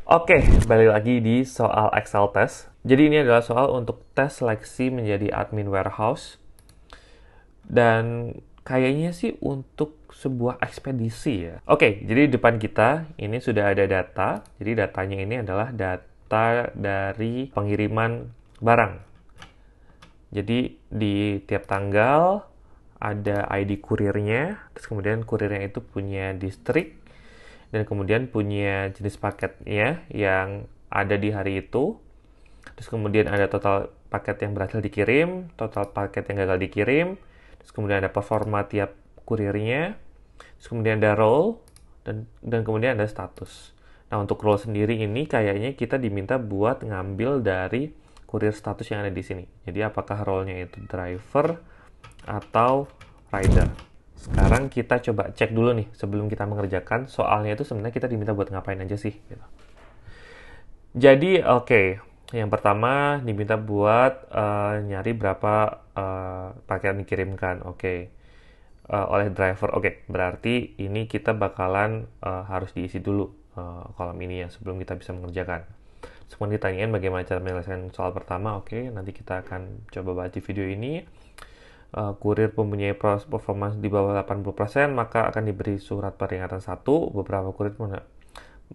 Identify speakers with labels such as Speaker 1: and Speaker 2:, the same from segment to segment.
Speaker 1: Oke, balik lagi di soal Excel test. Jadi ini adalah soal untuk tes seleksi menjadi admin warehouse. Dan kayaknya sih untuk sebuah ekspedisi ya. Oke, jadi di depan kita ini sudah ada data. Jadi datanya ini adalah data dari pengiriman barang. Jadi di tiap tanggal ada ID kurirnya, terus kemudian kurirnya itu punya distrik, dan kemudian punya jenis paketnya yang ada di hari itu. Terus kemudian ada total paket yang berhasil dikirim, total paket yang gagal dikirim, terus kemudian ada performa tiap kurirnya, terus kemudian ada role, dan kemudian ada status. Nah, untuk role sendiri ini kayaknya kita diminta buat ngambil dari kurir status yang ada di sini. Jadi apakah role-nya itu driver atau rider. Sekarang kita coba cek dulu nih sebelum kita mengerjakan soalnya itu sebenarnya kita diminta buat ngapain aja sih gitu. Jadi yang pertama diminta buat nyari berapa paket yang dikirimkan. Oleh driver. Berarti ini kita bakalan harus diisi dulu kolom ini ya sebelum kita bisa mengerjakan. Semua ditanyain bagaimana cara menyelesaikan soal pertama. Nanti kita akan coba bahas di video ini. Kurir mempunyai performance di bawah 80%, maka akan diberi surat peringatan 1.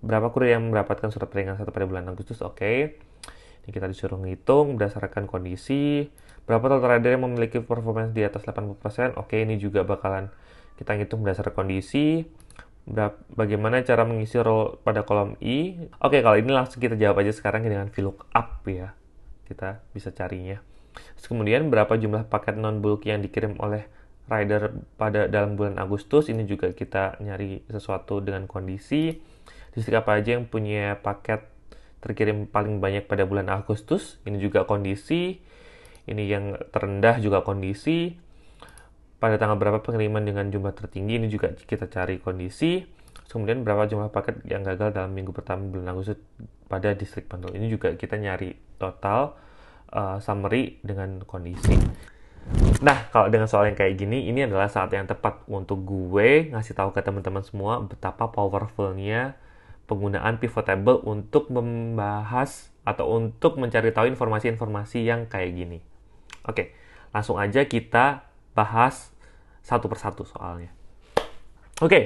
Speaker 1: Berapa kurir yang mendapatkan surat peringatan 1 pada bulan Agustus. Ini kita disuruh ngitung berdasarkan kondisi. Berapa total rider yang memiliki performance di atas 80%. Ini juga bakalan kita ngitung berdasarkan kondisi. Bagaimana cara mengisi role pada kolom I. Kalau ini langsung kita jawab aja sekarang dengan VLOOKUP ya. Kita bisa carinya. Terus kemudian berapa jumlah paket non-bulky yang dikirim oleh rider pada dalam bulan Agustus. Ini juga kita nyari sesuatu dengan kondisi. Distrik apa aja yang punya paket terkirim paling banyak pada bulan Agustus. Ini juga kondisi. Ini yang terendah juga kondisi. Pada tanggal berapa pengiriman dengan jumlah tertinggi. Ini juga kita cari kondisi. Kemudian berapa jumlah paket yang gagal dalam minggu pertama bulan Agustus pada distrik Bantul. Ini juga kita nyari total summary dengan kondisi. Nah, kalau dengan soal yang kayak gini, ini adalah saat yang tepat untuk gue ngasih tahu ke teman-teman semua betapa powerful-nya penggunaan pivot table untuk membahas atau untuk mencari tahu informasi-informasi yang kayak gini. Langsung aja kita bahas satu persatu soalnya.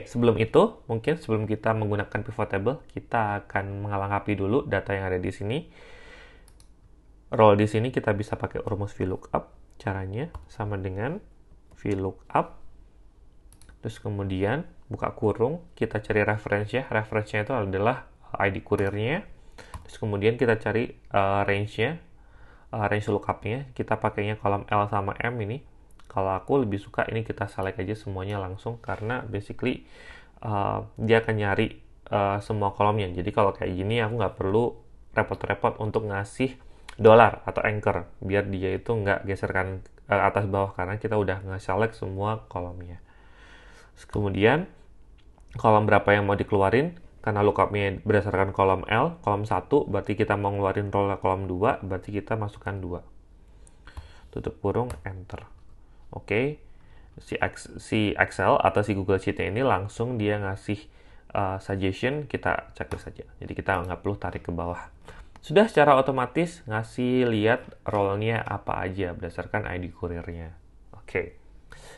Speaker 1: Sebelum itu, mungkin sebelum kita menggunakan pivot table, kita akan melengkapi dulu data yang ada di sini. Role di sini kita bisa pakai rumus VLOOKUP. Caranya sama dengan VLOOKUP. Terus kemudian buka kurung, kita cari reference-nya. Reference-nya itu adalah ID kurirnya. Terus kemudian kita cari range-nya, range lookup-nya. Kita pakainya kolom L sama M ini. Kalau aku lebih suka ini kita select aja semuanya langsung karena basically dia akan nyari semua kolomnya. Jadi kalau kayak gini aku nggak perlu repot-repot untuk ngasih dollar atau anchor biar dia itu nggak geserkan atas bawah karena kita udah nge-select semua kolomnya. Terus kemudian kolom berapa yang mau dikeluarin karena lookupnya berdasarkan kolom L, kolom 1 berarti kita mau ngeluarin role kolom 2 berarti kita masukkan 2. Tutup kurung, enter. Si Excel atau si Google Sheet ini langsung dia ngasih suggestion, kita checklist saja. Jadi kita nggak perlu tarik ke bawah. Sudah secara otomatis ngasih lihat role-nya apa aja berdasarkan ID kurirnya.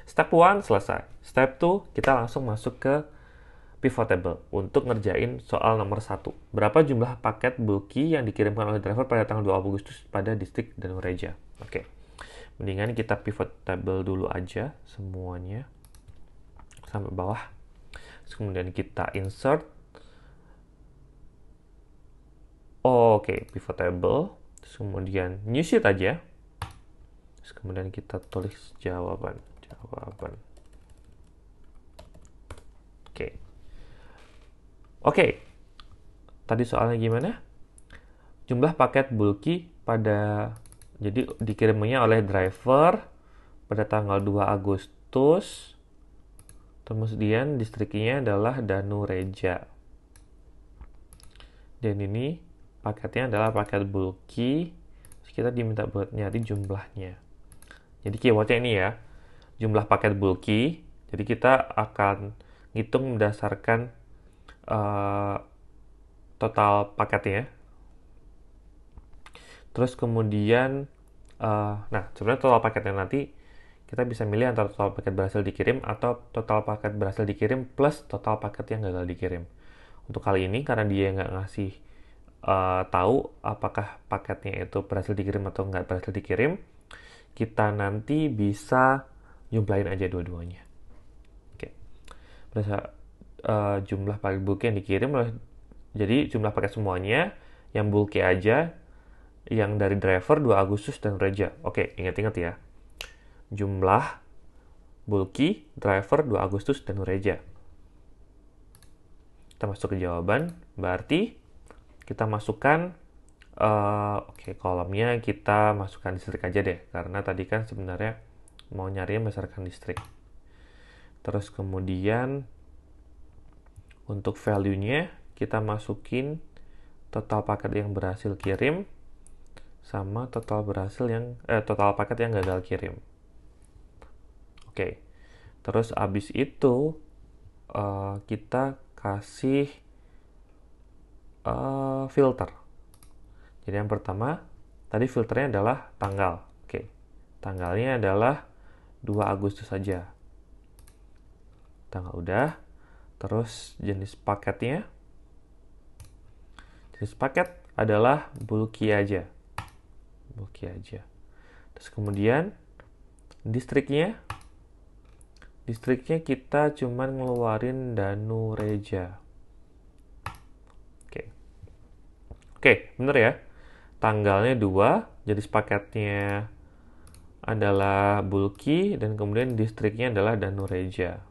Speaker 1: Step 1 selesai. Step 2 kita langsung masuk ke pivot table untuk ngerjain soal nomor 1. Berapa jumlah paket bulky yang dikirimkan oleh driver pada tanggal 2 Agustus pada distrik Danureja. Mendingan kita pivot table dulu aja semuanya sampai bawah. Terus kemudian kita insert. Pivot table. Terus kemudian new sheet aja. Terus kemudian kita tulis jawaban. Tadi soalnya gimana? Jumlah paket bulky jadi dikirimnya oleh driver pada tanggal 2 Agustus. Kemudian distriknya adalah Danureja. Dan ini paketnya adalah paket bulky. Terus kita diminta buat nyari jumlahnya. Jadi keywordnya ini ya, jumlah paket bulky. Jadi kita akan ngitung berdasarkan total paketnya. Terus kemudian, nah sebenarnya total paketnya nanti kita bisa milih antara total paket berhasil dikirim atau total paket berhasil dikirim plus total paket yang gagal dikirim. Untuk kali ini karena dia nggak ngasih tahu apakah paketnya itu berhasil dikirim atau nggak berhasil dikirim, kita nanti bisa jumlahin aja dua-duanya. Oke, berasa jumlah paket bulky yang dikirim, jadi jumlah paket semuanya yang bulky aja, yang dari driver 2 Agustus dan Reja. Oke, ingat-ingat ya. Jumlah bulky, driver 2 Agustus dan Reja. Kita masuk ke jawaban, berarti kita masukkan kolomnya kita masukkan distrik aja deh, karena tadi kan sebenarnya mau nyari berdasarkan distrik. Terus kemudian untuk value-nya kita masukin total paket yang berhasil kirim sama total paket yang gagal kirim. Oke. Terus abis itu kita kasih filter. Jadi yang pertama, tadi filternya adalah tanggal. Oke. Tanggalnya adalah 2 Agustus saja. Tanggal udah. Terus jenis paketnya. Jenis paket adalah bulky aja. Bulky aja. Terus kemudian distriknya. Distriknya kita cuman ngeluarin Danu Reja. Oke, bener ya. Tanggalnya 2, jenis paketnya adalah bulky, dan kemudian distriknya adalah Danu Reja.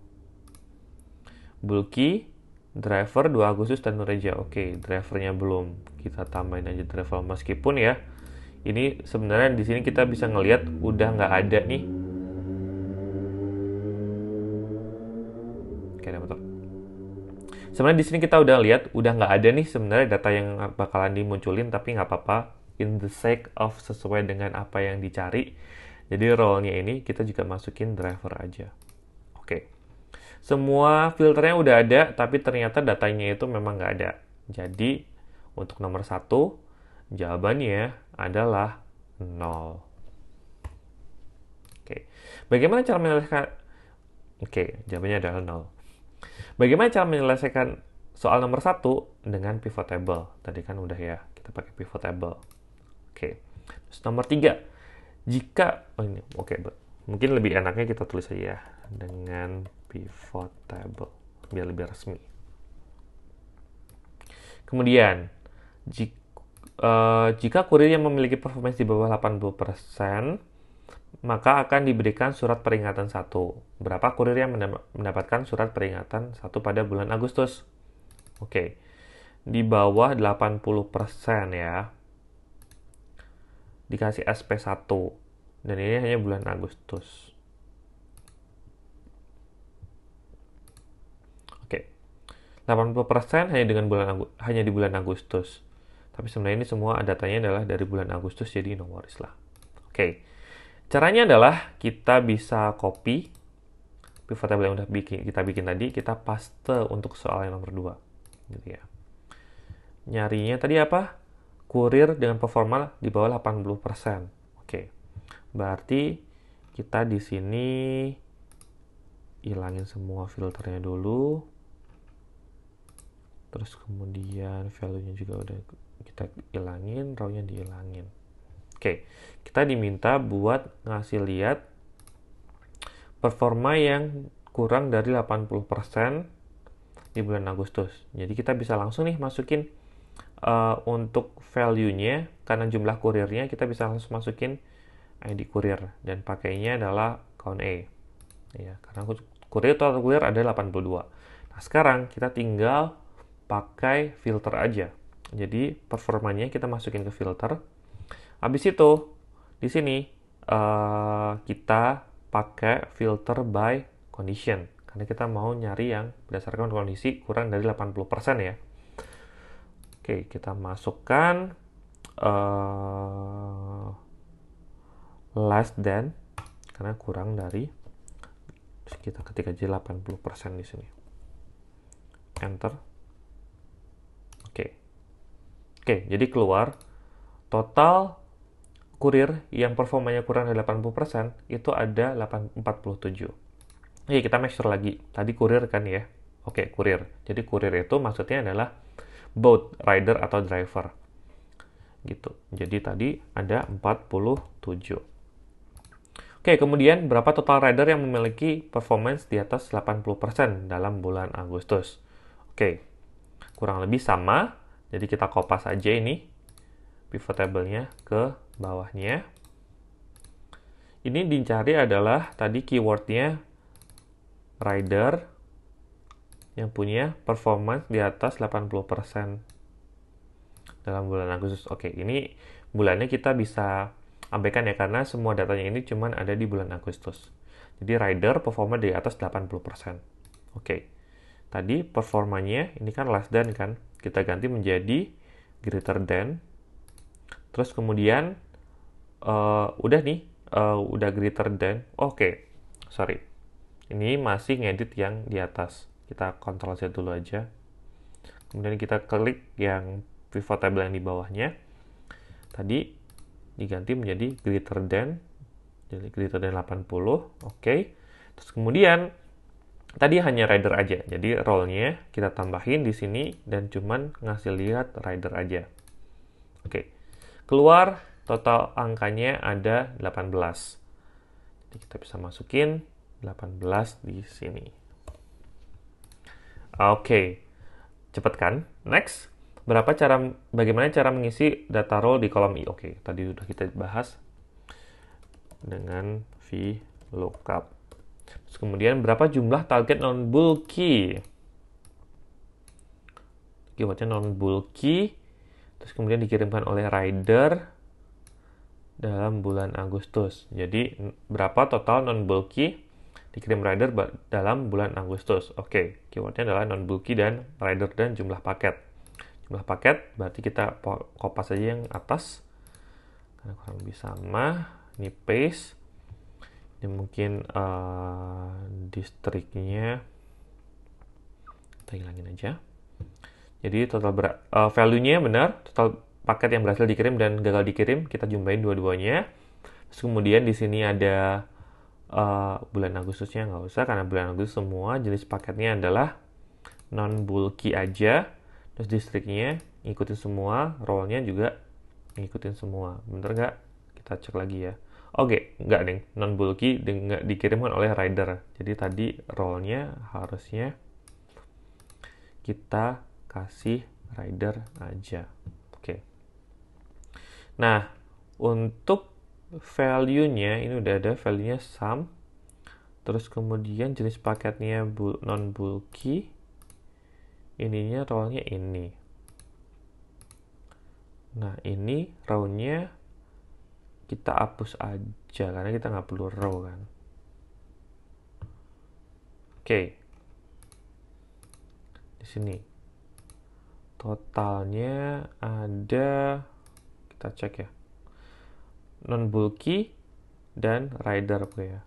Speaker 1: Bulky, driver 2 Agustus Danu Reja. Oke, drivernya belum. Kita tambahin aja driver, meskipun ya, ini sebenarnya di sini kita bisa ngelihat udah nggak ada nih. Oke, ada motor. Sebenarnya di sini kita udah lihat udah nggak ada nih sebenarnya data yang bakalan dimunculin, tapi nggak apa-apa, in the sake of sesuai dengan apa yang dicari. Jadi role-nya ini kita juga masukin driver aja. Oke. Semua filternya udah ada, tapi ternyata datanya itu memang nggak ada. Jadi untuk nomor 1 jawabannya adalah 0. Oke. Bagaimana cara menyelesaikan? Oke, jawabannya adalah 0. Bagaimana cara menyelesaikan soal nomor 1 dengan pivot table? Tadi kan udah ya, kita pakai pivot table. Oke. Terus nomor 3. Mungkin lebih enaknya kita tulis aja dengan pivot table biar lebih resmi. Kemudian, jika kurir yang memiliki performance di bawah 80%, maka akan diberikan surat peringatan 1. Berapa kurir yang mendapatkan surat peringatan 1 pada bulan Agustus? Oke. Di bawah 80% ya. Dikasih SP1. Dan ini hanya bulan Agustus. Oke. 80% hanya di bulan Agustus. Tapi sebenarnya ini semua datanya adalah dari bulan Agustus, jadi no worries lah. Oke. Caranya adalah kita bisa copy pivot table yang udah kita bikin tadi, kita paste untuk soal yang nomor 2. Gitu ya. Nyarinya tadi apa? Kurir dengan performa di bawah 80%. Oke. Berarti kita di sini hilangin semua filternya dulu. Terus kemudian value-nya juga udah kita hilangin, row-nya dihilangin. Oke, kita diminta buat ngasih lihat performa yang kurang dari 80% di bulan Agustus. Jadi kita bisa langsung nih masukin untuk value-nya, karena jumlah kurirnya kita bisa langsung masukin ID kurir, dan pakainya adalah count A. Ya, karena total kurir ada 82. Nah, sekarang kita tinggal pakai filter aja. Jadi performanya kita masukin ke filter. Habis itu di sini kita pakai filter by condition, karena kita mau nyari yang berdasarkan kondisi kurang dari 80% ya. Oke, kita masukkan less than, karena kurang dari, terus kita ketik aja 80% di sini. Enter. Oke, Oke, jadi keluar total kurir yang performanya kurang dari 80% itu ada 47. Oke, kita make sure lagi. Tadi kurir kan ya? Oke, kurir. Jadi kurir itu maksudnya adalah both rider atau driver. Gitu. Jadi tadi ada 47. Oke, kemudian berapa total rider yang memiliki performance di atas 80% dalam bulan Agustus? Oke, kurang lebih sama. Jadi kita kopas aja ini pivot table-nya ke bawahnya. Ini dicari adalah tadi keywordnya rider yang punya performance di atas 80% dalam bulan Agustus. Oke, ini bulannya kita bisa abaikan ya karena semua datanya ini cuma ada di bulan Agustus. Jadi rider performa di atas 80%. Oke. Tadi performanya ini kan less than kan. Kita ganti menjadi greater than. Terus kemudian udah nih, udah greater than. Oke. Sorry. Ini masih ngedit yang di atas. Kita Ctrl Z dulu aja. Kemudian kita klik yang pivot table yang di bawahnya. Tadi diganti menjadi greater than, jadi greater than 80. Oke. Terus kemudian tadi hanya rider aja. Jadi role-nya kita tambahin di sini dan cuman ngasih lihat rider aja. Oke. Keluar total angkanya ada 18. Jadi kita bisa masukin 18 di sini. Oke. Cepet kan? Next. Bagaimana cara mengisi data role di kolom I? Oke, tadi sudah kita bahas dengan VLOOKUP. Terus kemudian berapa jumlah target non-bulky? Keywordnya non-bulky. Terus kemudian dikirimkan oleh rider dalam bulan Agustus. Jadi berapa total non-bulky dikirim rider dalam bulan Agustus? Oke, keywordnya adalah non-bulky dan rider dan jumlah paket. Jumlah paket berarti kita kopas aja yang atas karena kurang lebih sama. Ini paste, ini mungkin distriknya kita hilangin aja. Jadi total value-nya benar, total paket yang berhasil dikirim dan gagal dikirim kita jumlahin dua-duanya. Terus kemudian di sini ada bulan Agustusnya nggak usah karena bulan Agustus semua jenis paketnya adalah non bulky aja. Terus distriknya ngikutin semua, role-nya juga ngikutin semua. Bener nggak? Kita cek lagi ya. Oke, nggak deh. Non-bulky nggak dikirimkan oleh rider. Jadi tadi role-nya harusnya kita kasih rider aja. Oke. Nah, untuk value-nya, ini udah ada value-nya sum. Terus kemudian jenis paketnya non-bulky. Ininya role-nya ini. Nah, ini row-nya kita hapus aja karena kita nggak perlu row kan. Oke. Di sini totalnya ada, kita cek ya, non-bulky dan rider ya.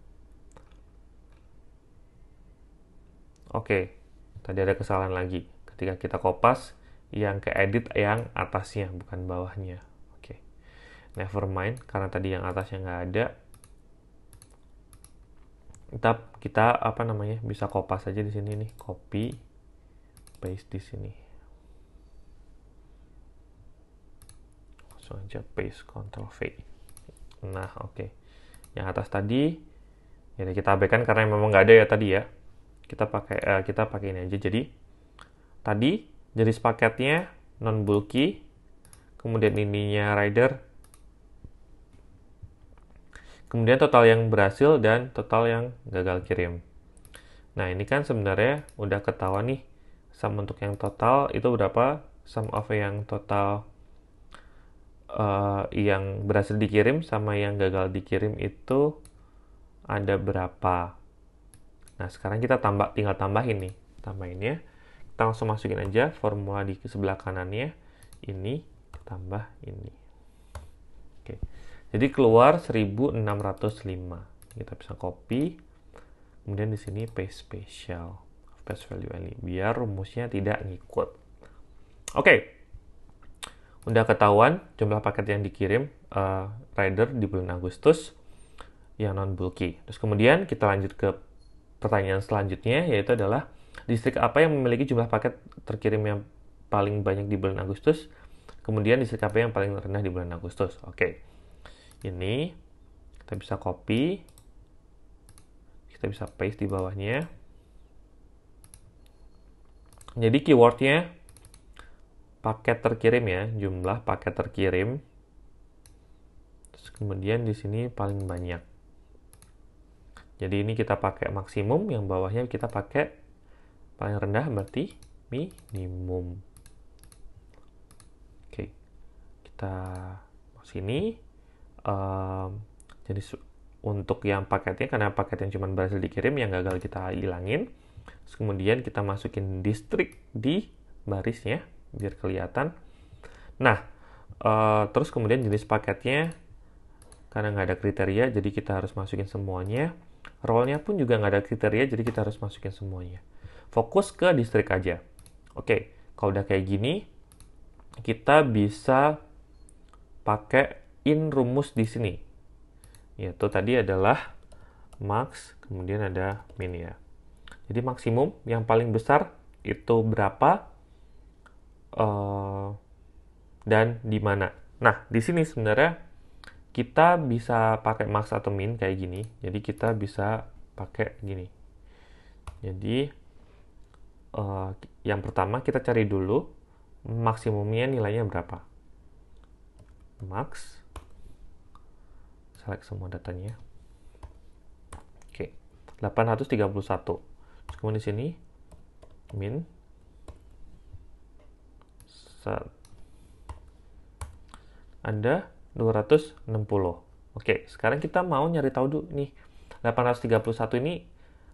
Speaker 1: Oke, tadi ada kesalahan lagi ketika kita kopas yang ke edit yang atasnya bukan bawahnya. Oke, never mind karena tadi yang atasnya nggak ada. Kita apa namanya bisa kopas aja di sini nih, copy paste di sini. Langsung aja paste, Ctrl V. Nah, oke. Yang atas tadi ya kita abaikan karena memang nggak ada ya tadi ya. Kita pakai ini aja. Jadi tadi jenis paketnya non bulky, kemudian ininya rider, kemudian total yang berhasil dan total yang gagal kirim. Nah, ini kan sebenarnya udah ketahuan nih sum untuk yang total itu berapa, sum of yang total yang berhasil dikirim sama yang gagal dikirim itu ada berapa. Nah, sekarang kita tinggal tambahin nih. Tambahinnya kita langsung masukin aja formula di sebelah kanannya. Ini tambah ini. Oke. Jadi keluar 1605. Kita bisa copy. Kemudian di sini paste special. Paste value ini biar rumusnya tidak ngikut. Oke. Udah ketahuan jumlah paket yang dikirim rider di bulan Agustus yang non-bulky. Terus kemudian kita lanjut ke pertanyaan selanjutnya, yaitu adalah distrik apa yang memiliki jumlah paket terkirim yang paling banyak di bulan Agustus, kemudian distrik apa yang paling rendah di bulan Agustus. Oke, ini kita bisa copy, kita bisa paste di bawahnya. Jadi keywordnya paket terkirim ya, jumlah paket terkirim. Terus kemudian di sini paling banyak. Jadi ini kita pakai maksimum, yang bawahnya kita pakai paling rendah berarti minimum. Oke, kita sini. Jadi untuk yang paketnya, karena paket yang cuma berhasil dikirim, yang gagal kita hilangin. Terus kemudian kita masukin distrik di barisnya biar kelihatan. Nah, terus kemudian jenis paketnya, karena nggak ada kriteria, jadi kita harus masukin semuanya. Role-nya pun juga nggak ada kriteria, jadi kita harus masukin semuanya. Fokus ke distrik aja. Oke, kalau udah kayak gini, kita bisa pakai in rumus di sini. Yaitu tadi adalah max, kemudian ada min ya. Jadi maksimum yang paling besar itu berapa dan di mana. Nah, di sini sebenarnya kita bisa pakai max atau min kayak gini. Jadi kita bisa pakai gini. Jadi yang pertama kita cari dulu maksimumnya nilainya berapa. Max, select semua datanya. Oke, 831. Terus kemudian di sini min ada 260. Oke, sekarang kita mau nyari tahu dulu nih, 831 ini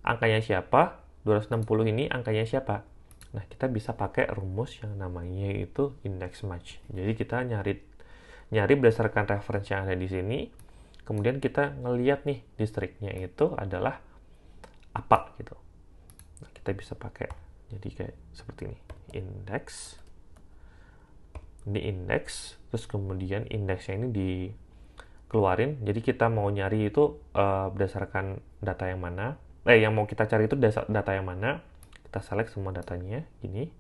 Speaker 1: angkanya siapa, 260 ini angkanya siapa. Nah, kita bisa pakai rumus yang namanya itu index match. Jadi kita nyari berdasarkan reference yang ada di sini, kemudian kita ngelihat nih distriknya itu adalah apa gitu. Nah, kita bisa pakai jadi kayak seperti ini, index. Di index, terus kemudian indeksnya ini dikeluarin. Jadi kita mau nyari itu berdasarkan data yang mana, yang mau kita cari itu data yang mana. Kita select semua datanya gini,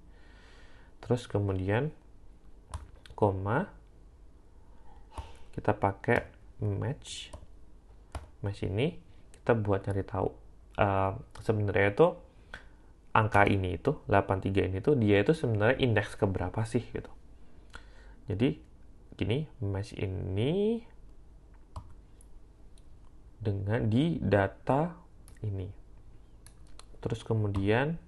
Speaker 1: terus kemudian koma, kita pakai match ini kita buat nyari tahu sebenarnya itu angka ini itu 83 ini tuh dia itu sebenarnya indeks ke berapa sih gitu. Jadi gini, match ini dengan di data ini. Terus kemudian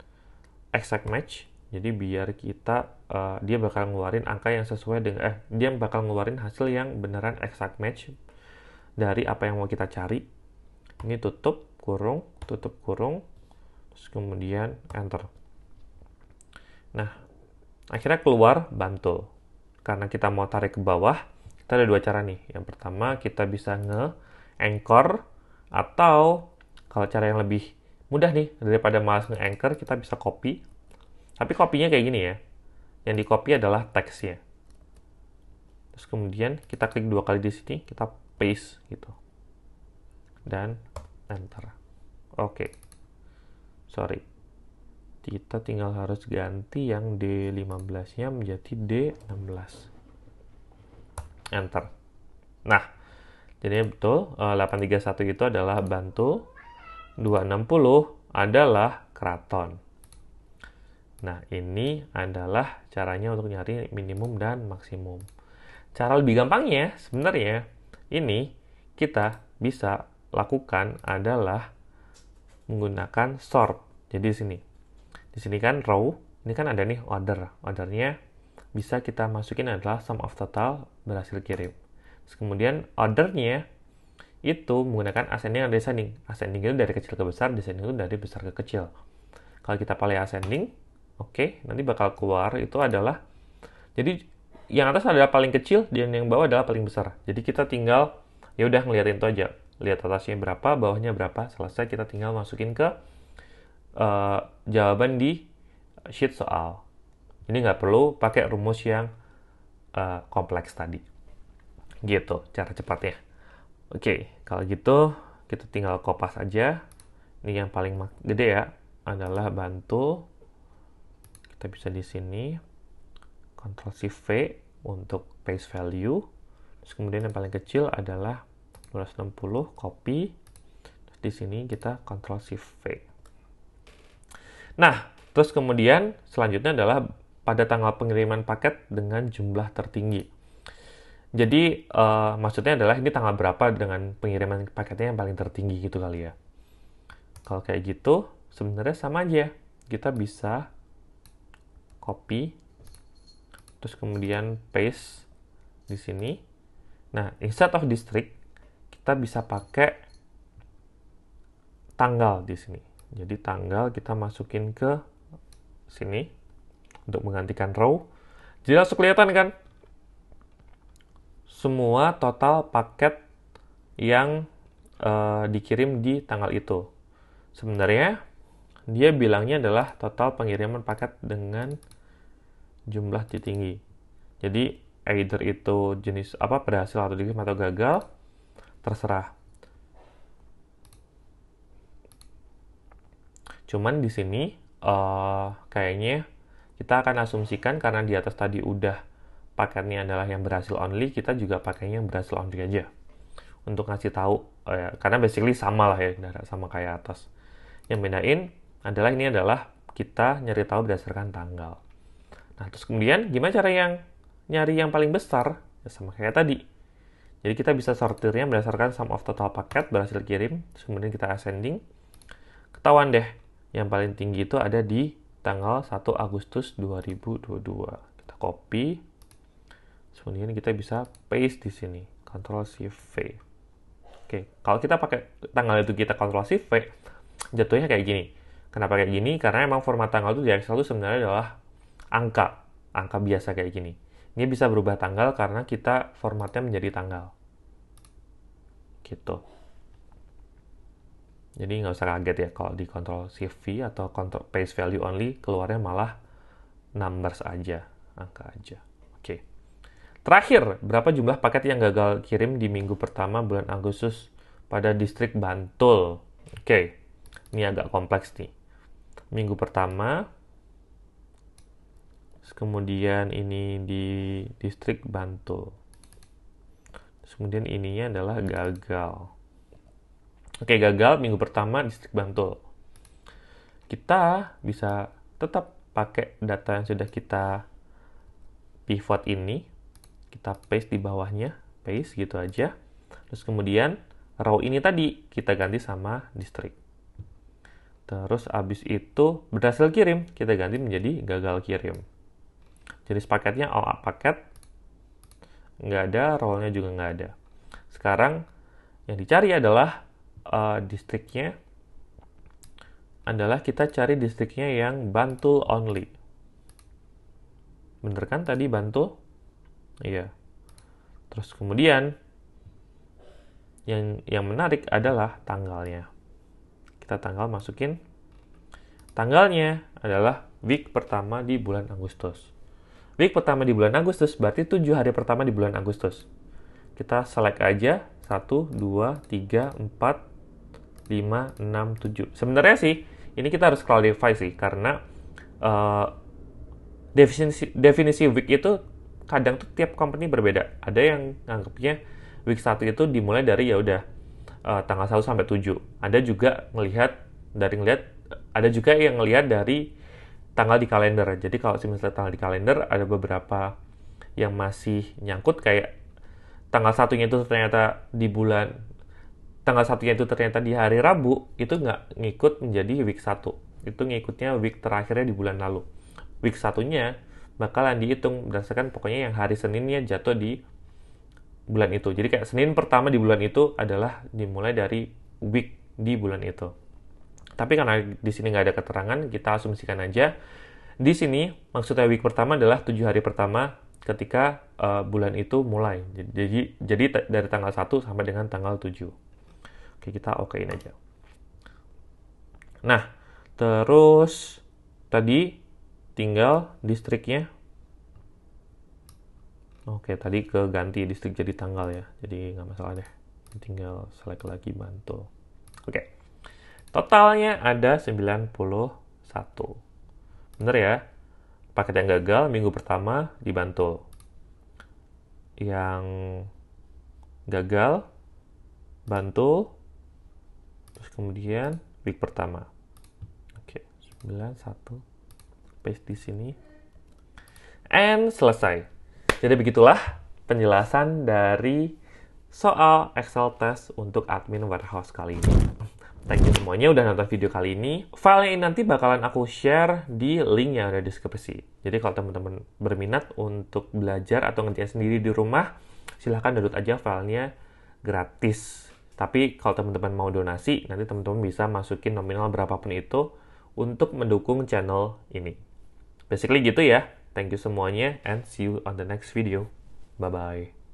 Speaker 1: exact match. Jadi biar kita dia bakal ngeluarin angka yang sesuai dengan dia bakal ngeluarin hasil yang beneran exact match dari apa yang mau kita cari. Ini tutup kurung, terus kemudian enter. Nah, akhirnya keluar bantul. Karena kita mau tarik ke bawah, kita ada dua cara nih. Yang pertama, kita bisa nge-anchor, atau kalau cara yang lebih mudah nih, daripada malas nge-anchor, kita bisa copy. Tapi copy-nya kayak gini ya. Yang di-copy adalah teksnya. Terus kemudian kita klik dua kali di sini, kita paste gitu. Dan enter. Oke. Sorry. Kita tinggal harus ganti yang D15-nya menjadi D16. Enter. Nah, jadi betul 831 itu adalah Bantul, 260 adalah Keraton. Nah, ini adalah caranya untuk nyari minimum dan maksimum. Cara lebih gampangnya sebenarnya ini kita bisa lakukan adalah menggunakan sort. Jadi di sini kan row, ini kan ada nih ordernya bisa kita masukin adalah sum of total berhasil kirim. Terus kemudian ordernya itu menggunakan ascending dan descending. Ascending itu dari kecil ke besar, descending itu dari besar ke kecil. Kalau kita pilih ascending, oke, nanti bakal keluar itu adalah, jadi yang atas adalah paling kecil dan yang bawah adalah paling besar. Jadi kita tinggal ya udah ngeliatin itu aja, lihat atasnya berapa, bawahnya berapa, selesai kita tinggal masukin ke jawaban di sheet soal. Ini nggak perlu pakai rumus yang kompleks tadi. Gitu cara cepatnya. Oke, kalau gitu kita tinggal kopas aja. Ini yang paling gede ya, adalah bantul. Kita bisa di sini Ctrl Shift V untuk paste value. Terus kemudian yang paling kecil adalah 260, copy. Terus di sini kita Ctrl Shift V. Nah, terus kemudian selanjutnya adalah pada tanggal pengiriman paket dengan jumlah tertinggi. Jadi maksudnya adalah ini tanggal berapa dengan pengiriman paketnya yang paling tertinggi gitu kali ya. Kalau kayak gitu sebenarnya sama aja. Kita bisa copy, terus kemudian paste di sini. Nah, instead of district, kita bisa pakai tanggal di sini. Jadi tanggal kita masukin ke sini untuk menggantikan row. Jadi langsung kelihatan kan? Semua total paket yang dikirim di tanggal itu. Sebenarnya dia bilangnya adalah total pengiriman paket dengan jumlah tertinggi. Jadi either itu jenis apa, berhasil atau dikirim atau gagal, terserah. Cuman di sini kayaknya kita akan asumsikan karena di atas tadi udah paketnya adalah yang berhasil only, kita juga pakainya yang berhasil only aja. Untuk ngasih tahu, karena basically sama lah ya, sama kayak atas. Yang bedain adalah ini adalah kita nyari tahu berdasarkan tanggal. Nah, terus kemudian gimana cara nyari yang paling besar? Ya sama kayak tadi. Jadi kita bisa sortirnya berdasarkan sum of total paket berhasil kirim, terus kemudian kita ascending. Ketahuan deh, yang paling tinggi itu ada di tanggal 1 Agustus 2022. Kita copy. Kemudian kita bisa paste di sini. Ctrl Shift V. Oke, kalau kita pakai tanggal itu kita Ctrl Shift V, jatuhnya kayak gini. Kenapa kayak gini? Karena emang format tanggal itu di Excel itu sebenarnya adalah angka biasa kayak gini. Ini bisa berubah tanggal karena kita formatnya menjadi tanggal. Gitu. Jadi nggak usah kaget ya kalau di Ctrl Shift V atau Ctrl Paste Value Only, keluarnya malah numbers aja, angka aja. Oke. Terakhir, berapa jumlah paket yang gagal kirim di minggu pertama bulan Agustus pada distrik Bantul? Oke, ini agak kompleks nih. Minggu pertama, kemudian ini di distrik Bantul. Kemudian ininya adalah gagal. Oke, gagal minggu pertama distrik Bantul. Kita bisa tetap pakai data yang sudah kita pivot ini. Kita paste di bawahnya, paste gitu aja. Terus kemudian row ini tadi kita ganti sama distrik. Terus abis itu berhasil kirim, kita ganti menjadi gagal kirim. Jenis paketnya all paket, nggak ada, row-nya juga nggak ada. Sekarang yang dicari adalah distriknya, adalah kita cari distriknya yang Bantul only. Bener kan tadi Bantul? Iya. Terus kemudian yang menarik adalah tanggalnya. Kita tanggal masukin. Tanggalnya adalah week pertama di bulan Agustus. Week pertama di bulan Agustus berarti 7 hari pertama di bulan Agustus. Kita select aja 1, 2, 3, 4, 5, 6, 7. Sebenarnya sih ini kita harus clarify sih karena definisi week itu kadang tuh tiap company berbeda. Ada yang nganggapnya week 1 itu dimulai dari ya udah tanggal 1 sampai 7. Ada juga ada juga yang ngelihat dari tanggal di kalender. Jadi kalau misalnya tanggal di kalender ada beberapa yang masih nyangkut kayak tanggal satunya itu ternyata di hari Rabu, itu nggak ngikut menjadi week 1. Itu ngikutnya week terakhirnya di bulan lalu. Week 1-nya bakalan dihitung berdasarkan pokoknya yang hari Seninnya jatuh di bulan itu. Jadi kayak Senin pertama di bulan itu adalah dimulai dari week di bulan itu. Tapi karena di sini nggak ada keterangan, kita asumsikan aja. Di sini maksudnya week pertama adalah 7 hari pertama ketika bulan itu mulai. Jadi dari tanggal 1 sampai dengan tanggal 7. Oke, kita okein aja. Nah, terus tadi tinggal distriknya. Oke, tadi keganti distrik jadi tanggal ya. Jadi nggak masalah deh. Tinggal select lagi Bantul. Oke. Totalnya ada 91. Bener ya? Paket yang gagal minggu pertama di Bantul. Yang gagal Bantul. Terus kemudian week pertama. Oke, 91. Paste di sini. And selesai. Jadi begitulah penjelasan dari soal Excel test untuk admin warehouse kali ini. Thank you semuanya udah nonton video kali ini. File ini nanti bakalan aku share di link yang ada di deskripsi. Jadi kalau teman-teman berminat untuk belajar atau ngerjain sendiri di rumah, silahkan download aja filenya gratis. Tapi kalau teman-teman mau donasi, nanti teman-teman bisa masukin nominal berapapun itu untuk mendukung channel ini. Basically gitu ya. Thank you semuanya and see you on the next video. Bye-bye.